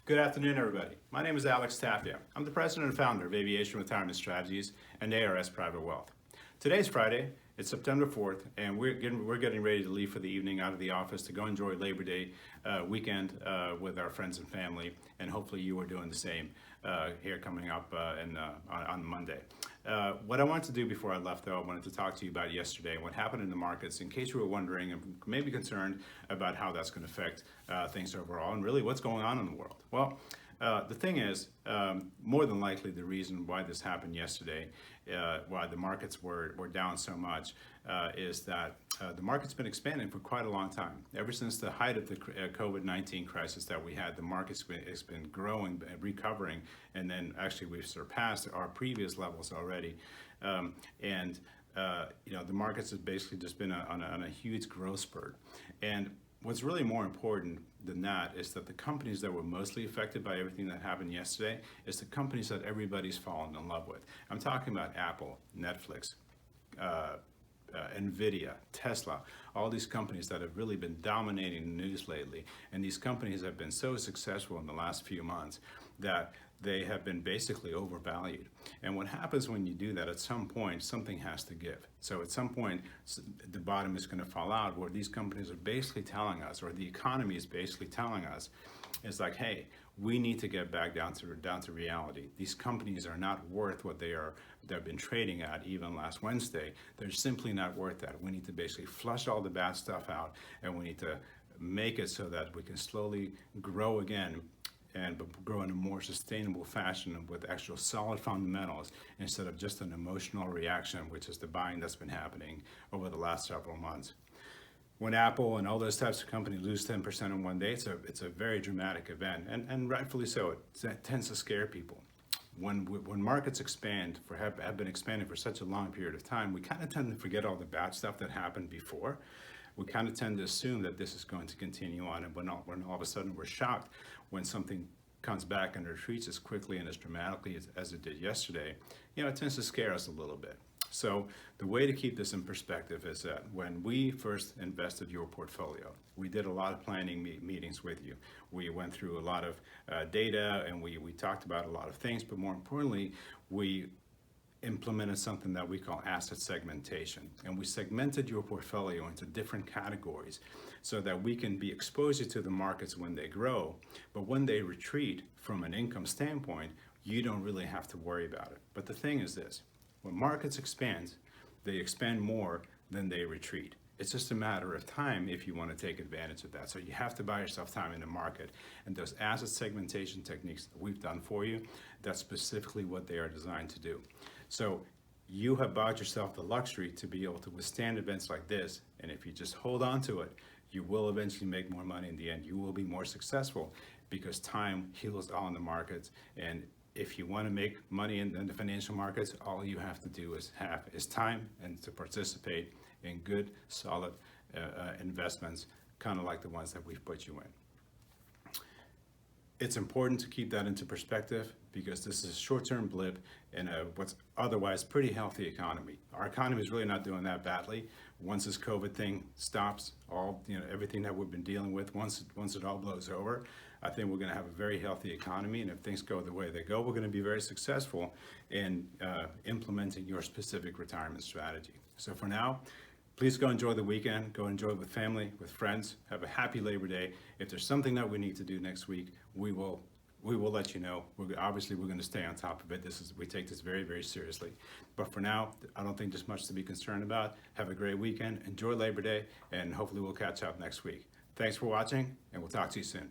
Good afternoon, everybody. My name is Alex Tapia. I'm the president and founder of Aviation Retirement Strategies and ARS Private Wealth. Today's Friday, it's September 4th, and we're getting ready to leave for the evening out of the office to go enjoy Labor Day weekend with our friends and family, and hopefully you are doing the same here coming up on Monday. What I wanted to do before I left, though, I wanted to talk to you about yesterday and what happened in the markets, in case you were wondering and maybe concerned about how that's going to affect things overall and really what's going on in the world. Well, the thing is, more than likely the reason why this happened yesterday, why the markets were down so much, is that the market's been expanding for quite a long time. Ever since the height of the COVID-19 crisis that we had, the market's been growing, recovering, and then actually we've surpassed our previous levels already. The markets have basically just been on a huge growth spurt. And what's really more important than that is that the companies that were mostly affected by everything that happened yesterday is the companies that everybody's fallen in love with. I'm talking about Apple, Netflix, Nvidia, Tesla, all these companies that have really been dominating the news lately. And these companies have been so successful in the last few months that they have been basically overvalued. And what happens when you do that, at some point, something has to give. So at some point, the bottom is going to fall out, where these companies are basically telling us, or the economy is basically telling us, it's like, hey, we need to get back down to reality. These companies are not worth what they've been trading at even last Wednesday. They're simply not worth that. We need to basically flush all the bad stuff out, and we need to make it so that we can slowly grow again, and grow in a more sustainable fashion with actual solid fundamentals instead of just an emotional reaction, which is the buying that's been happening over the last several months. When Apple and all those types of companies lose 10% in one day, it's a very dramatic event, and rightfully so. It tends to scare people. When markets expand, have been expanding for such a long period of time, we kind of tend to forget all the bad stuff that happened before. We kind of tend to assume that this is going to continue on, and when all of a sudden we're shocked when something comes back and retreats as quickly and as dramatically as it did yesterday, it tends to scare us a little bit. So the way to keep this in perspective is that when we first invested your portfolio, we did a lot of planning meetings with you. We went through a lot of data, and we talked about a lot of things, but more importantly, we implemented something that we call asset segmentation. And we segmented your portfolio into different categories so that we can be exposed to the markets when they grow, but when they retreat from an income standpoint, you don't really have to worry about it. But the thing is this, when markets expand, they expand more than they retreat. It's just a matter of time if you want to take advantage of that. So you have to buy yourself time in the market. And those asset segmentation techniques that we've done for you, that's specifically what they are designed to do. So you have bought yourself the luxury to be able to withstand events like this. And if you just hold on to it, you will eventually make more money in the end. You will be more successful because time heals all in the markets. And if you want to make money in the financial markets, all you have to do is time and to participate in good, solid investments, kind of like the ones that we've put you in. It's important to keep that into perspective because this is a short-term blip in what's otherwise pretty healthy economy. Our economy is really not doing that badly. Once this COVID thing stops, everything that we've been dealing with, once it all blows over, I think we're going to have a very healthy economy. And if things go the way they go, we're going to be very successful in implementing your specific retirement strategy. So for now, please go enjoy the weekend. Go enjoy it with family, with friends. Have a happy Labor Day. If there's something that we need to do next week, we will let you know. We're going to stay on top of it. We take this very, very seriously. But for now, I don't think there's much to be concerned about. Have a great weekend. Enjoy Labor Day, and hopefully we'll catch up next week. Thanks for watching, and we'll talk to you soon.